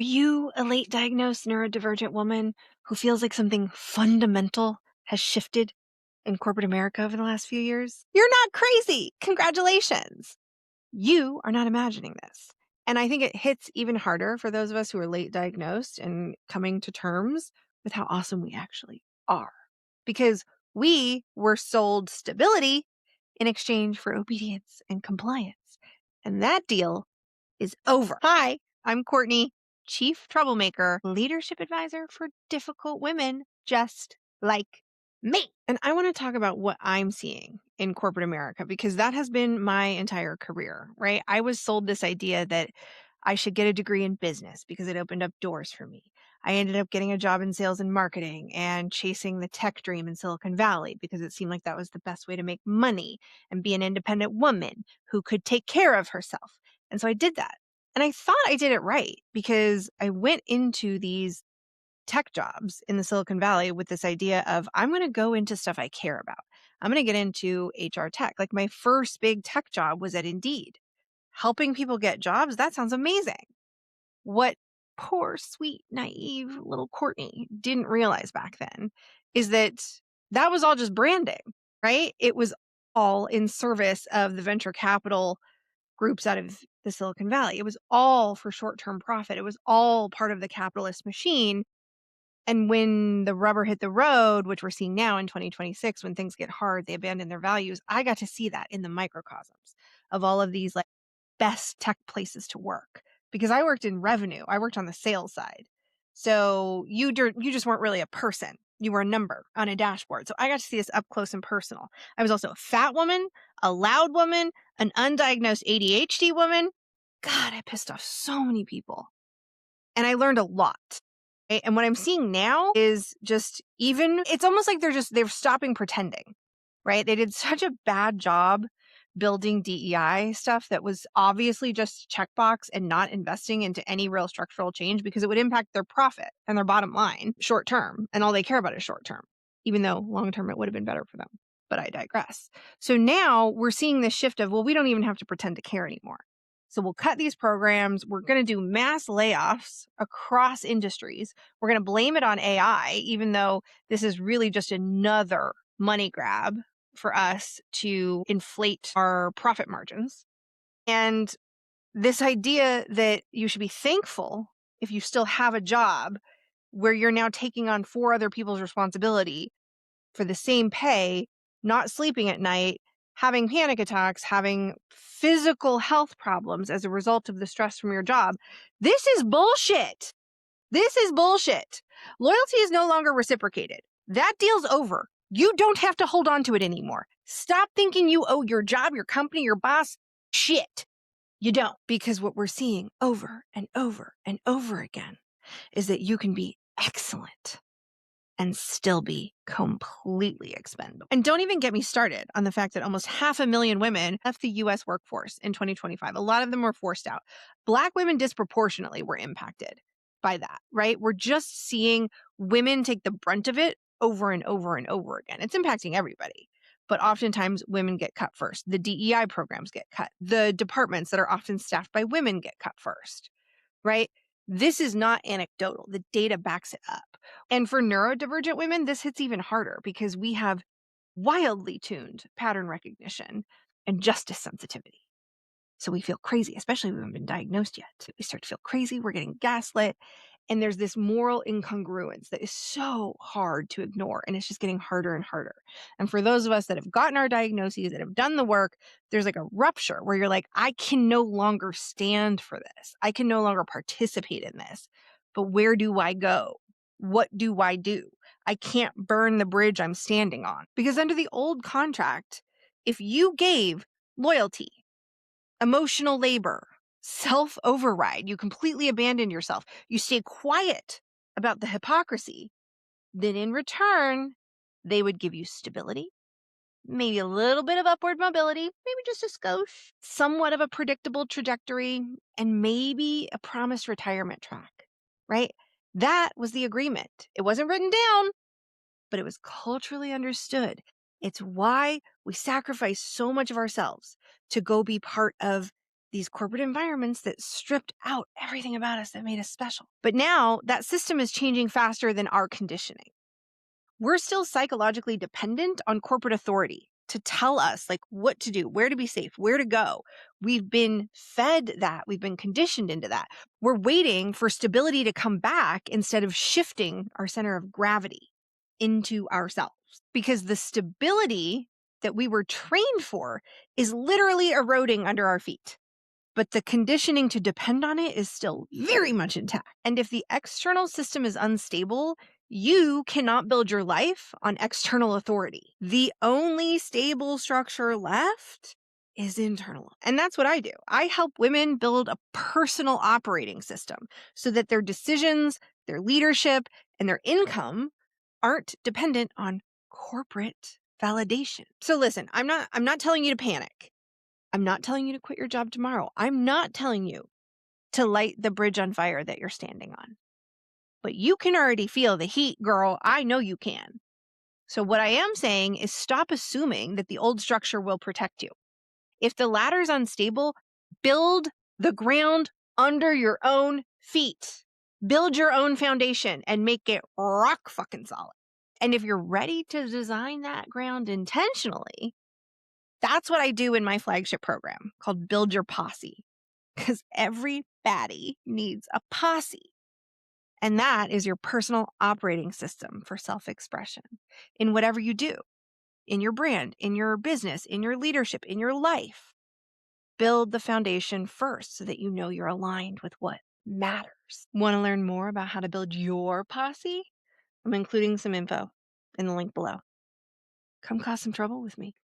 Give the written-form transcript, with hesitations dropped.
Are you a late diagnosed neurodivergent woman who feels like something fundamental has shifted in corporate America over the last few years? You're not crazy. Congratulations. You are not imagining this. And I think it hits even harder for those of us who are late diagnosed and coming to terms with how awesome we actually are. Because we were sold stability in exchange for obedience and compliance. And that deal is over. Hi, I'm Courtney, Chief Troublemaker, Leadership Advisor for difficult women just like me. And I want to talk about what I'm seeing in corporate America because that has been my entire career, right? I was sold this idea that I should get a degree in business because it opened up doors for me. I ended up getting a job in sales and marketing and chasing the tech dream in Silicon Valley because it seemed like that was the best way to make money and be an independent woman who could take care of herself. And so I did that. And I thought I did it right because I went into these tech jobs in the Silicon Valley with this idea of I'm going to go into stuff I care about. I'm going to get into HR tech. Like my first big tech job was at Indeed. Helping people get jobs, that sounds amazing. What poor, sweet, naive little Courtney didn't realize back then is that that was all just branding, right? It was all in service of the venture capital groups out of the Silicon Valley. It was all for short-term profit. It was all part of the capitalist machine. And when the rubber hit the road, which we're seeing now in 2026, when things get hard, they abandon their values. I got to see that in the microcosms of all of these like best tech places to work because I worked in revenue. I worked on the sales side. So you just weren't really a person. You were a number on a dashboard. So I got to see this up close and personal. I was also a fat woman, a loud woman, an undiagnosed ADHD woman. God, I pissed off so many people. And I learned a lot. Right? And what I'm seeing now is just it's almost like they're stopping pretending, right? They did such a bad job building DEI stuff that was obviously just checkbox and not investing into any real structural change because it would impact their profit and their bottom line short term. And all they care about is short term, even though long term it would have been better for them. But I digress. So now we're seeing this shift of, well, we don't even have to pretend to care anymore. So we'll cut these programs. We're going to do mass layoffs across industries. We're going to blame it on AI, even though this is really just another money grab for us to inflate our profit margins. And this idea that you should be thankful if you still have a job where you're now taking on 4 other people's responsibility for the same pay, not sleeping at night, having panic attacks, having physical health problems as a result of the stress from your job. This is bullshit. This is bullshit. Loyalty is no longer reciprocated. That deal's over. You don't have to hold on to it anymore. Stop thinking you owe your job, your company, your boss shit. You don't. Because what we're seeing over and over and over again is that you can be excellent and still be completely expendable. And don't even get me started on the fact that almost 500,000 women left the US workforce in 2025. A lot of them were forced out. Black women disproportionately were impacted by that, right? We're just seeing women take the brunt of it over and over and over again. It's impacting everybody. But oftentimes women get cut first. The DEI programs get cut. The departments that are often staffed by women get cut first, right? This is not anecdotal. The data backs it up. And for neurodivergent women, this hits even harder because we have wildly tuned pattern recognition and justice sensitivity. So we feel crazy, especially if we haven't been diagnosed yet. We start to feel crazy. We're getting gaslit. And there's this moral incongruence that is so hard to ignore. And it's just getting harder and harder. And for those of us that have gotten our diagnoses, that have done the work, there's like a rupture where you're like, I can no longer stand for this. I can no longer participate in this. But where do I go? What do I do? I can't burn the bridge I'm standing on. Because under the old contract, if you gave loyalty, emotional labor, self-override, you completely abandon yourself, you stay quiet about the hypocrisy, then in return, they would give you stability, maybe a little bit of upward mobility, maybe just a skosh, somewhat of a predictable trajectory, and maybe a promised retirement track, right? That was the agreement. It wasn't written down, but it was culturally understood. It's why we sacrifice so much of ourselves to go be part of these corporate environments that stripped out everything about us that made us special. But now that system is changing faster than our conditioning. We're still psychologically dependent on corporate authority to tell us like what to do, where to be safe, where to go. We've been fed that. We've been conditioned into that. We're waiting for stability to come back instead of shifting our center of gravity into ourselves, because the stability that we were trained for is literally eroding under our feet. But the conditioning to depend on it is still very much intact. And if the external system is unstable, you cannot build your life on external authority. The only stable structure left is internal. And that's what I do. I help women build a personal operating system so that their decisions, their leadership, and their income aren't dependent on corporate validation. So listen, I'm not telling you to panic. I'm not telling you to quit your job tomorrow. I'm not telling you to light the bridge on fire that you're standing on. But you can already feel the heat, girl. I know you can. So what I am saying is stop assuming that the old structure will protect you. If the ladder's unstable, build the ground under your own feet. Build your own foundation and make it rock fucking solid. And if you're ready to design that ground intentionally, that's what I do in my flagship program called Build Your Posse. Because every baddie needs a posse. And that is your personal operating system for self-expression in whatever you do, in your brand, in your business, in your leadership, in your life. Build the foundation first so that you know you're aligned with what matters. Want to learn more about how to build your posse? I'm including some info in the link below. Come cause some trouble with me.